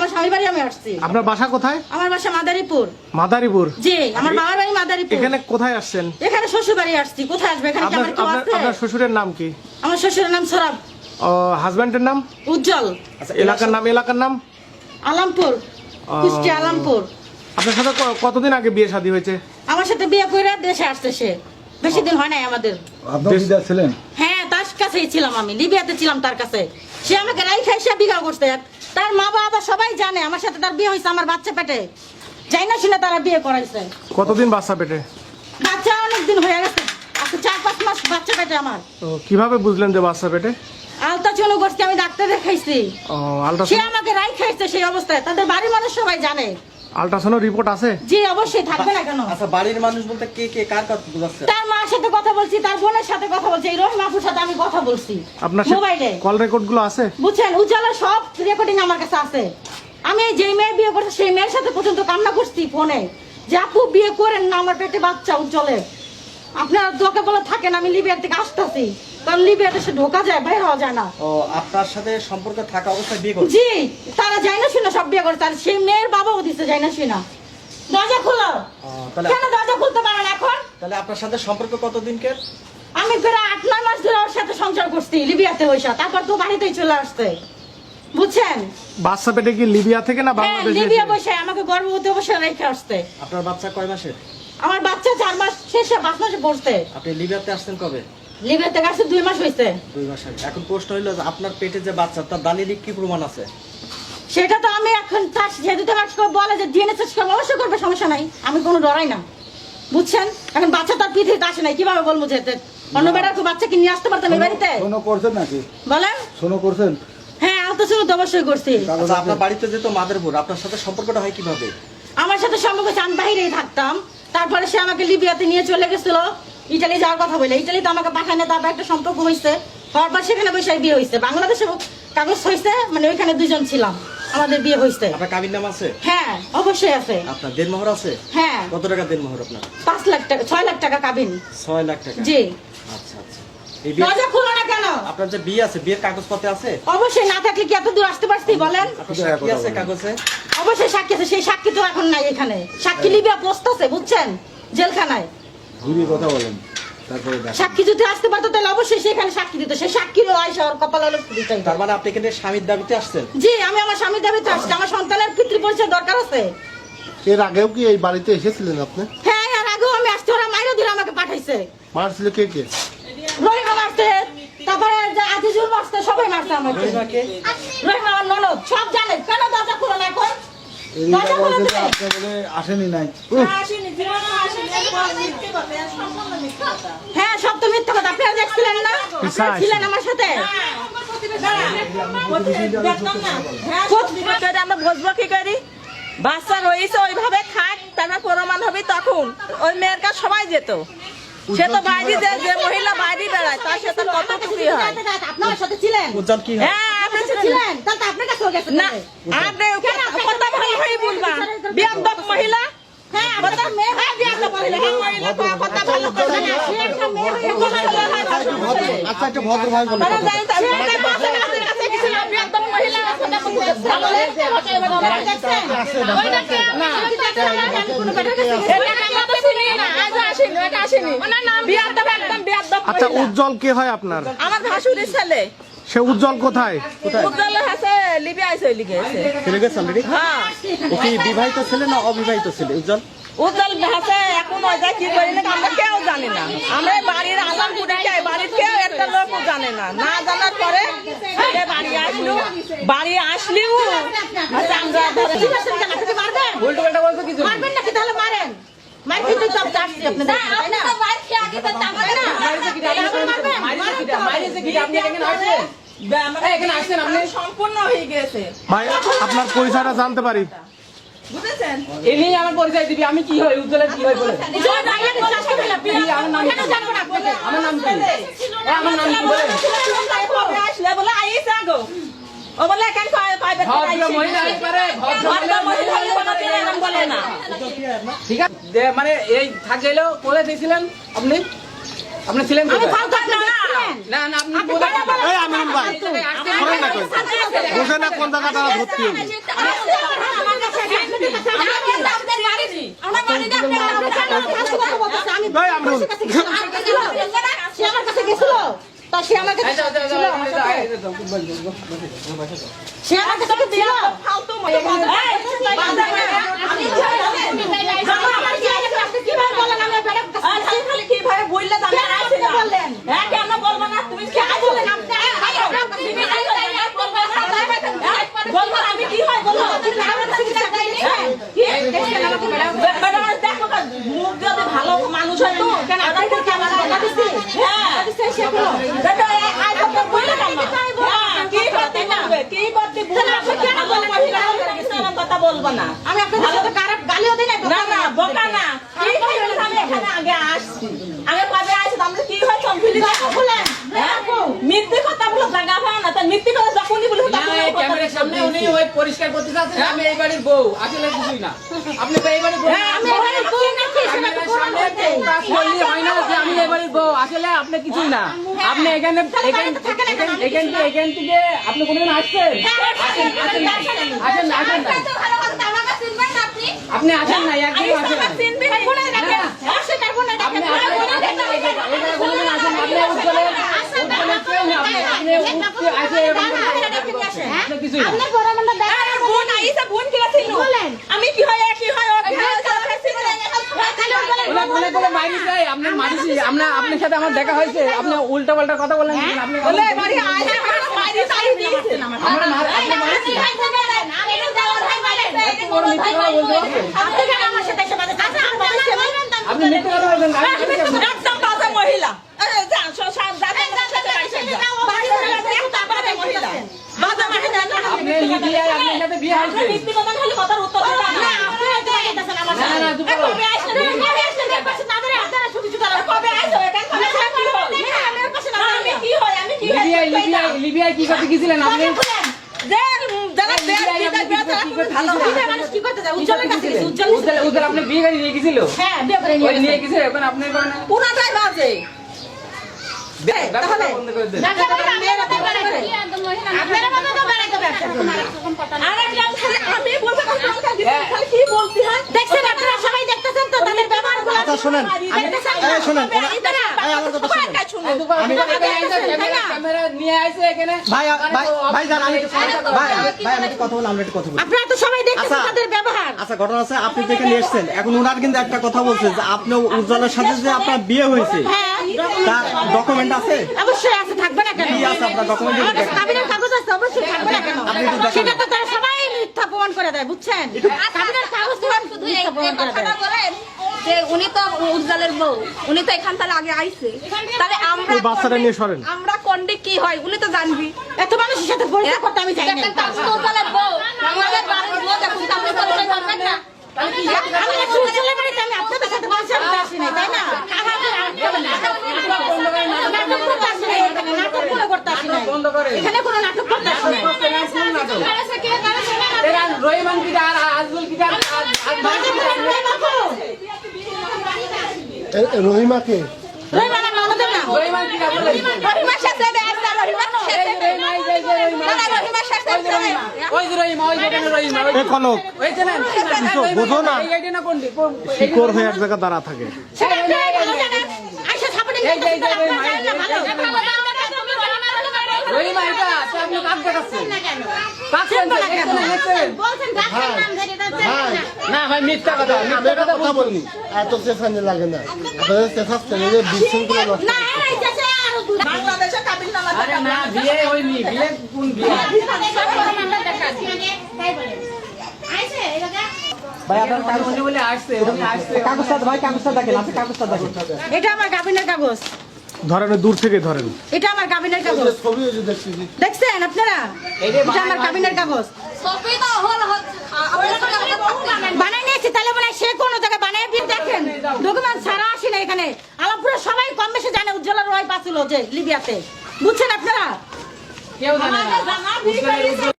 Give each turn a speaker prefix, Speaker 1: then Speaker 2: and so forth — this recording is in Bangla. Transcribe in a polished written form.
Speaker 1: আমার স্বামী বাড়ি আমি আসছি।
Speaker 2: আপনার বাসা কোথায়?
Speaker 1: আমার বাসা মাদারীপুর।
Speaker 2: মাদারীপুর?
Speaker 1: জি, আমার বাবার বাড়ি মাদারীপুর।
Speaker 2: এখানে কোথায় আসছেন?
Speaker 1: এখানে শ্বশুর বাড়ি আসছি। কোথায় আসবে? এখানে কি আমার কেউ আছে?
Speaker 2: আপনার শ্বশুরের নাম কি?
Speaker 1: আমার শ্বশুরের নাম সরাব।
Speaker 2: হাজবেন্ডের নাম?
Speaker 1: উজ্জ্বল।
Speaker 2: আচ্ছা, এলাকার নাম?
Speaker 1: আলামপুর, কুষ্টিয়া আলামপুর।
Speaker 2: আপনার সাথে কতদিন আগে বিয়ে শাদী হয়েছে?
Speaker 1: আমার সাথে বিয়ে করে দেশে আসছে সে। বেশি দিন হয় নাই আমাদের।
Speaker 3: আপনি বিদেশে ছিলেন?
Speaker 1: হ্যাঁ, তার কাছেই ছিলাম আমি, লিবিয়াতে ছিলাম তার কাছে। সে আমাকে রাইখা এসে বিয়ে করছে। তার মা বাবা সবাই জানে আমার সাথে তার বিয়ে হয়েছে আমার বাচ্চা পেটে। যাই না শুনে তারা বিয়ে করাইছে।
Speaker 2: কতদিন বাচ্চা পেটে?
Speaker 1: বাচ্চা অনেক দিন হয়ে গেছে, আজকে 4-5 মাস বাচ্চা পেটে আমার।
Speaker 2: কিভাবে বুঝলেন যে বাচ্চা পেটে?
Speaker 1: আলট্রাসাউন্ড করছি, আমি ডাক্তার দেখাইছি। সে আমাকে রাইখা এসেছে সেই অবস্থায়। তাদের বাড়ির মানুষ সবাই জানে।
Speaker 2: আল্ট্রাসাউন্ড রিপোর্ট আছে?
Speaker 1: জি অবশ্যই, থাকবে না কেন?
Speaker 4: আচ্ছা, বাড়ির মানুষ বলতে কে কে কার কথা বুঝাচ্ছে?
Speaker 1: তার মার সাথে কথা বলছি, তার বোনের সাথে কথা বলছি, এই রহিম আপুর সাথে আমি কথা বলছি
Speaker 2: আপনার
Speaker 1: মোবাইলে।
Speaker 2: কল রেকর্ড গুলো আছে?
Speaker 1: বুঝছেন, উজ্জ্বলের সব রেকর্ডিং আমার কাছে আছে। আমি যে মেয়ে বিয়ে করছি সেই মেয়ের সাথে পর্যন্ত কান্না করছি ফোনে যে আপু বিয়ে করেন না, আমার পেটে বাচ্চা উজ্জ্বলের। আপনার দোকে বলে থাকেন আমি লিবিয়ার থেকে আসতেছি, কারণ লিবিয়াতে সে ঢোকা যায়, বাইরে হওয়া যায় না।
Speaker 4: ও, আপনার সাথে সম্পর্ক থাকা অবস্থায় বিয়ে করছে?
Speaker 1: জি, তারা যায় না শুনে সব বিয়ে করছে। আর সেই মেয়ের বাবাও দিচ্ছে যায় না শুনা। দরজা খোলো।
Speaker 4: তাহলে
Speaker 1: কেন দরজা খুলতে পারেন এখন?
Speaker 4: তাহলে আপনার সাথে সম্পর্ক কতদিনকে?
Speaker 1: আমি প্রায় 8-9 মাস ধরে ওর সাথে সংসার করছি লিবিয়াতে বসে, তারপর তো বাড়িতেই চলে আসছে। বুঝছেন,
Speaker 2: বাচ্চা পেটে কি লিবিয়া থেকে না
Speaker 1: হ্যাঁ,
Speaker 2: বাংলাদেশ?
Speaker 1: লিবিয়া বসে আমাকে গর্ভবতী অবশ্যই রেখে আসছে।
Speaker 4: আপনার বাচ্চা কয় মাসের?
Speaker 1: আমার বাচ্চা 4 মাস শেষে 5 মাসে পড়ছে।
Speaker 4: আপনি লিবিয়াতে আসছেন কবে?
Speaker 1: লিবিয়াতে আসছে 2 মাস হয়েছে।
Speaker 4: 2 মাস আগে। এখন প্রশ্ন হইলো যে আপনার পেটে যে বাচ্চা, তার দালিলিক কি প্রমাণ আছে?
Speaker 1: সেটা তো আমি এখন তার যেহেতু তোমার বলে যে ডিএনএ টেস্ট করবো, অবশ্যই করবে, সমস্যা নাই, আমি কোনো ডরাই না। বুঝছেন, এখন বাচ্চা তার পৃথিবীতে আসে নাই, কিভাবে বলবো যে অন্য বেটার বাচ্চাকে নিয়ে আসতে পারতাম এই বাড়িতে?
Speaker 3: শোনো করছেন নাকি?
Speaker 1: বলেন।
Speaker 3: শোনো করছেন?
Speaker 1: হ্যাঁ, আলট্রাসাউন্ড তো অবশ্যই করছি।
Speaker 4: আচ্ছা, আপনার বাড়িতে যেত মাদারীপুর, আপনার সাথে সম্পর্কটা হয় কিভাবে?
Speaker 1: আমার সাথে সম্পর্ক হচ্ছে আমি বাইরেই থাকতাম, তারপরে সে আমাকে লিবিয়াতে নিয়ে চলে গেছিল। ইটালি যাওয়ার কথা বলে ইটালিতে আমাকে পাঠায় না, তারপর একটা সম্পর্ক হয়েছে, হওয়ার পর সেখানে বসে বিয়ে হয়েছে। বাংলাদেশে কাগজ হয়েছে, মানে ওইখানে 2 জন ছিলাম, আমাদের বিয়ে হয়েছে।
Speaker 4: আপনার কাবির নাম আছে?
Speaker 1: হ্যাঁ অবশ্যই আছে।
Speaker 4: আপনার দেনমোহর আছে?
Speaker 1: হ্যাঁ।
Speaker 4: কত টাকা দেনমোহর আপনার?
Speaker 1: 5 লাখ টাকা, 6 লাখ টাকা কাবিন।
Speaker 4: 6 লাখ টাকা?
Speaker 1: জি।
Speaker 4: আচ্ছা আচ্ছা। এই বিয়ে,
Speaker 1: দরজা খুলো না কেন?
Speaker 4: আপনার যে বিয়ে আছে, বিয়ের কাগজপত্র আছে?
Speaker 1: অবশ্যই, না থাকলে কি এত দূর আসতে পারছি বলেন?
Speaker 4: আপনার সাক্ষী আছে কাগজে?
Speaker 1: অবশ্যই সাক্ষী আছে, সেই সাক্ষী তো এখন নাই এখানে। সাক্ষী লিবিয়া পোস্ট আছে, বুঝছেন, জেলখানায়।
Speaker 3: ঘুরিয়ে কথা বলেন, তারপরে
Speaker 1: সাক্ষী যদি আসতে পারতো তাহলে অবশ্যই সেখানে সাক্ষী দিত। সেই সাক্ষীরও আয়সা ওর কপাল আলো দিতে।
Speaker 4: তার মানে আপনি এখানে স্বামীর দাবিতে আসছেন?
Speaker 1: জি, আমি আমার স্বামীর দাবিতে আসছি, আমার সন্তানের পিতৃ পরিচয় দরকার আছে।
Speaker 5: এর আগেও কি এই বাড়িতে এসেছিলেন আপনি?
Speaker 1: হ্যাঁ, আর আগেও আমি আসছি, ওরা মাইরো দিলে আমাকে পাঠাইছে।
Speaker 5: মারছিল কে কে?
Speaker 1: রহিমা মারছে, তারপরে যে আজিজুল মারছে, সবাই মারছে আমাকে।
Speaker 4: রহিমাকে?
Speaker 1: রহিমা আমার ননদ, সব জানে। কেন দরজা খুলো না এখন?
Speaker 3: এদিকে
Speaker 1: দরজা খুলো
Speaker 3: বলছে যে
Speaker 1: দিতে।
Speaker 3: আপনি বলে আসেনি নাই।
Speaker 1: হ্যাঁ, সব তো মিথ্যা কথা। আপনারা দেখছিলেন না? আপনারা ছিলেন আমার সাথে।
Speaker 6: আমরা বুঝবো কি করি? বাচ্চা রয়েছে ওইভাবে থাক, তারপর প্রমাণ হবে তখন। ওই মেয়ের কাছে সবাই যেত, সে তো বাইরে যে মহিলা বাইরে বেড়ায় তার সাথে কত খুশি হয়।
Speaker 1: আপনার সাথে ছিলেন?
Speaker 4: উজ্জ্বল কি হয়?
Speaker 6: হ্যাঁ, আপনি
Speaker 1: ছিলেন, তাহলে তো আপনার কাছেও গেছে
Speaker 6: না, আপনি কথা ভালো হয়ে বলবা। বিয়াদব মহিলা।
Speaker 1: হ্যাঁ, আপনার মেয়ে হয় বিয়াদব মহিলা।
Speaker 6: কথা ভালো করে না।
Speaker 1: সে একটা মেয়ে হয়ে কথা বলে না।
Speaker 3: আচ্ছা, একটা ভদ্র ভাই বলেন।
Speaker 6: তারা জানি তো মেয়েটা কথা আমাদের কাছে গেছিল, বিয়াদব মহিলা। ভালো
Speaker 1: দেখছেন? ওইটা কে? না,
Speaker 6: এটা আমরা তো চিনি না, আজও আসেনি, এটা আসেনি। বিয়াদব, একদম বিয়াদব
Speaker 2: আচ্ছা,
Speaker 6: মহিলা।
Speaker 2: উজ্জ্বল কে হয় আপনার?
Speaker 6: আমার ভাসুরের ছেলে।
Speaker 2: সে উজ্জ্বল কোথায়?
Speaker 6: উজ্জ্বল আছে লিবিয়ায় চলে গেছে।
Speaker 4: চলে গেছে অলরেডি?
Speaker 6: হ্যাঁ,
Speaker 4: ও কি বিবাহিত ছেলে না অবিবাহিত ছেলে উজ্জ্বল?
Speaker 6: উজ্জ্বল আছে, এখন ওই যায় কি করি না আমরা কেউ জানি না। আমরা বাড়ির আলামপুরে বাড়ির কেউ একটা লোকও জানে না। না জানার পরে সে বাড়ি আসলেও আচ্ছা আমরা
Speaker 1: উল্টো পাল্টা বলতে কিছু মারবেন নাকি? তাহলে মারেন। মারতে তো সব চাচ্ছি আপনি দেখেন, তাই না? আগে তো তামাবে না।
Speaker 6: সম্পূর্ণ হয়ে গেছে,
Speaker 2: ভাই, আপনার পরিচয়টা জানতে পারি?
Speaker 6: বুঝেছেন?
Speaker 7: এমনি আমার পরিচয় দিবি, আমি কি হই, উজ্জ্বলের কি হই বলে।
Speaker 1: জয় ভাইয়ের চেষ্টা করলে
Speaker 7: আমার নাম
Speaker 1: কেন জানবো না আপনাকে?
Speaker 7: আমার নাম কি? আমার নাম কি বলে?
Speaker 6: আসলে বলে আইস আগো ও বলে কেন পাইবে
Speaker 7: ভদ্র মহিলা একবারে ভদ্র
Speaker 6: মহিলা হলে কোনো এরকম বলে না।
Speaker 7: ঠিক আছে, মানে এই থাকলেও বলে দিয়েছিলেন আপনি? আপনি ছিলেন
Speaker 1: আমি
Speaker 7: কোথায়?
Speaker 1: ফালতু আপনি দেখছিলেন?
Speaker 7: না না আপনি
Speaker 1: আপনি
Speaker 7: কোথায়
Speaker 1: কেন বলেন?
Speaker 2: এই আমিনুল ভাই শোনেন না কই বোঝে না কোন জায়গা তারা ভর্তি হইবে এই আমরুল
Speaker 1: সে আমার কাছে গেছিল তা সে আমার কাছে
Speaker 7: এই যাও, যাও, যাও,
Speaker 1: ছিল আমার সাথে।
Speaker 7: এই যাও,
Speaker 1: সে আমার কাছে ছিল
Speaker 6: ফালতু মতো কথা।
Speaker 1: আপনি কিভাবে বলেন আমি ম্যাডাম
Speaker 6: খালি কিভাবে বললে তো আমি
Speaker 1: কেন
Speaker 6: আইছি না।
Speaker 1: আপনি বললেন?
Speaker 6: হ্যাঁ, কেন বলবো না? তুমি কি আইছো?
Speaker 1: বলেন আপনি
Speaker 6: বলবো না, আমি কি হয় বলো?
Speaker 1: আমার কাছে কি টাকা দিয়েছেন?
Speaker 6: ম্যাডাম, দেখো না, মুখ যদি ভালো মানুষ হয় তো কেন
Speaker 1: আপনি কি আমার টাকা দিছি?
Speaker 6: হ্যাঁ
Speaker 1: দিছে সেগুলো।
Speaker 6: দেখো, আই করতে বললে কেন? হ্যাঁ, কি করতে বলবে? কি করতে বলবে?
Speaker 1: আপনি কেন
Speaker 6: ভালো
Speaker 1: বলেন?
Speaker 6: মহিলা হলে কিন্তু এরকম কথা বলবো না।
Speaker 1: আমি আপনাদের সাথে খারাপ গালিও দিই না
Speaker 6: না না, বোকা না। কি হয়েছে? আমি এখানে আগে আসছি। আগে কবে আসছি? আমরা কি হয় কমপ্লিট
Speaker 1: বলেন
Speaker 6: হ্যাঁ, মিথ্যে কথা বলে জায়গা হয় না। তাই মিথ্যে কথা যখনই বলি
Speaker 7: না, এই ক্যামেরার সামনে উনি ওই পরিষ্কার করতে চাচ্ছেন আমি এই বাড়ির বউ, আসলে কিছুই না। আপনি তো এই বাড়ির বউ।
Speaker 6: হ্যাঁ,
Speaker 1: আমি এখানে বউ নাকি সেটা তো
Speaker 7: ক্যামেরার
Speaker 1: প্রমাণ
Speaker 7: সামনে
Speaker 1: করতে
Speaker 7: প্রকাশ করলে হয় না যে আমি এই বাড়ির বউ, আসলে আপনি কিছুই না। আপনি এখানে এখান থেকে আপনি কোনদিন আসছেন? আসেন না, আসেন না। আপনি আসেন না, একদিন আসেন না।
Speaker 6: চিনবি না।
Speaker 7: আপনি কোনদিন আসেন না, আপনি উজ্জ্বলের কেউ না, আপনি উঠতে আসে এরকম করে আপনি কিছুই না।
Speaker 1: আপনার বড় মন্দ দেখা
Speaker 6: আর বোন আইসা বোন কি আছে
Speaker 1: বলেন।
Speaker 6: আমি কি হয় কি হয় ও কি হয়
Speaker 7: ওনাকে বলে মাইরি চাই, আপনি মারিছি, আপনার সাথে আমার দেখা হয়েছে, আপনি উল্টা পাল্টা কথা বলেন, আপনি
Speaker 6: বলে বাড়ি আইসা মাইরি চাই দিয়েছে
Speaker 7: আমরা আপনি মারিছি, বড় মিথ্যে কথা বলতে পারছেন? আপনি মিথ্যে কথা বলছেন, আমি বলি কি আপনি?
Speaker 6: একদম বাজে মহিলা যা সব যা মহিলা বাজে মহিলা
Speaker 7: আপনি লিবিয়ায় আপনার সাথে বিয়ে হয়েছে?
Speaker 6: মিথ্যে কথা খালি কথার উত্তর দিতে না
Speaker 7: না, না, চুপ করো।
Speaker 6: কবে আইসা কবে আইসা এখান কি হয় আমি কি হয়
Speaker 7: লিবিয়ায় কি করতে গেছিলেন আপনি?
Speaker 6: যে যারা
Speaker 7: লিবিয়ায় আপনি কি করতে গেছিলেন? উজ্জ্বল আপনি বিয়ে করে নিয়ে গেছিল? ওই নিয়ে গেছে, এখন আপনি করেন না?
Speaker 6: পুরাটাই বাজে
Speaker 7: ব্যবসা বন্ধ করে দেন।
Speaker 6: আমি বলতে খালি কি বলতে হয়
Speaker 1: দেখছেন আপনারা সবাই দেখতেছেন তো তাদের ব্যবহারগুলো
Speaker 3: আচ্ছা শোনেন শোনেন আমার কথা শোনেন
Speaker 7: ক্যামেরা নিয়ে আসে এখানে।
Speaker 3: ভাই জান আমি আমি একটু কথা বলি আমরা একটু কথা বলি
Speaker 1: আপনারা তো সবাই দেখতেছেন
Speaker 3: আচ্ছা।
Speaker 1: তাদের ব্যবহার
Speaker 3: আচ্ছা ঘটনা আছে আপনি যেখানে এসেছেন এখন ওনার কিন্তু একটা কথা বলছে যে আপনি উজ্জ্বলের সাথে যে আপনার বিয়ে হয়েছে
Speaker 1: হ্যাঁ
Speaker 3: তার ডকুমেন্ট আছে
Speaker 1: অবশ্যই আছে থাকবে না কেন
Speaker 3: কি আছে আপনার ডকুমেন্ট
Speaker 1: আমার কাছে কাবিনের কাগজ আছে অবশ্যই থাকবে না কেন
Speaker 3: আপনি একটু দেখান।
Speaker 1: সেটা তো তারা সবাই মিথ্যা প্রমাণ করে দেয় বুঝছেন কাবিনের কাগজ তো
Speaker 8: শুধু
Speaker 1: মিথ্যা প্রমাণ করে দেয়
Speaker 8: বলেন যে উনি তো উজ্জ্বলের বউ, উনি তো এখান থেকে আগে আইছে, তাহলে আমরা
Speaker 2: ওই বাচ্চাটা নিয়ে সরেন
Speaker 8: আমরা কোনটি কি হয় উনি তো জানবি।
Speaker 1: এত মানুষের সাথে পরিচয় করতে আমি চাই না
Speaker 8: দেখেন তো উজ্জ্বলের বউ, আমাদের বাড়ির বউ দেখুন আপনি পরিচয় করবেন না।
Speaker 1: আমি একটু উজ্জ্বলের বাড়িতে আমি আপনাদের সাথে পরিচয় করতে আসি না তাই না নাটক করতে আসি না এখানে, নাটক কোনো করতে আসি না
Speaker 7: বন্ধ করে।
Speaker 1: এখানে কোনো নাটক করতে আসি না
Speaker 7: এরা রহিমান কি আর আজমল কি আর
Speaker 5: রহিমাকে
Speaker 1: রহিমানা ননদের না
Speaker 7: রহিমান কি বলে?
Speaker 8: রহিমার সাথে দেখা রহিমার সাথে
Speaker 7: এই যে রহিমা, এই যে রহিমা।
Speaker 8: না, রহিমার সাথে
Speaker 7: ওই যে রহিমা, ওই যে রহিমা, ওই যে রহিমা, ওই
Speaker 2: এ কনক
Speaker 7: ওই যে না,
Speaker 2: বোঝো না।
Speaker 7: এই আইডি না কোনটি?
Speaker 2: শিকড় হয়ে এক জায়গা দাঁড়া থাকে
Speaker 1: সেটা আপনারা ভালো জানেন আয়শা সাপোর্টিং
Speaker 7: এই যে, এই যে,
Speaker 1: করতে
Speaker 7: রহিমা, এই যে,
Speaker 1: ভালো
Speaker 7: রহিমা এটা আছে, আপনি কাজ দেখাচ্ছেন। কাজ করছেন, দেখছেন?
Speaker 1: বলছেন ডাক্তার নাম ধরে
Speaker 7: না ভাই মিথ্যা কথা,
Speaker 5: আমি
Speaker 7: মিথ্যা
Speaker 5: একটা
Speaker 7: কথা
Speaker 5: কথা
Speaker 7: বলছি।
Speaker 5: বলি এত চেঁচানি লাগে না আপনাদের চেঁচাচ্ছেন এই যে বিশৃঙ্খলা নষ্ট
Speaker 1: না এইটাছে আর
Speaker 6: বাংলাদেশে কাবিল নামা
Speaker 7: আরে না, বিয়ে হয়নি, বিয়ে কোন বিয়ে?
Speaker 3: ভাই আপনার
Speaker 7: উনি বলে আসছে, উনি আসছে।
Speaker 3: কাগজটা ভাই কাগজটা দেখেন আপনি কাগজটা দেখেন
Speaker 1: এটা আমার কাবিনের কাগজ
Speaker 2: ধরেন দূর থেকে ধরেন
Speaker 1: এটা আমার কাবিনের কাগজ
Speaker 5: ছবি ওই যে দেখছি
Speaker 1: দেখছেন আপনারা
Speaker 7: এই যে
Speaker 1: এটা আমার কাবিনের কাগজ
Speaker 8: সবই তো হল হচ্ছে
Speaker 1: বানাই নিয়েছি তাহলে মনে হয় সে কোনো জায়গায় বানাই দিয়ে দেখেন ডকুমেন্ট ছাড়া আসি না এখানে আলাপুরা সবাই কম বেশি জানে উজ্জ্বলার ওয়াইফ আছিল যে লিবিয়াতে বুঝছেন আপনারা
Speaker 7: কেউ জানে না। উজ্জ্বলের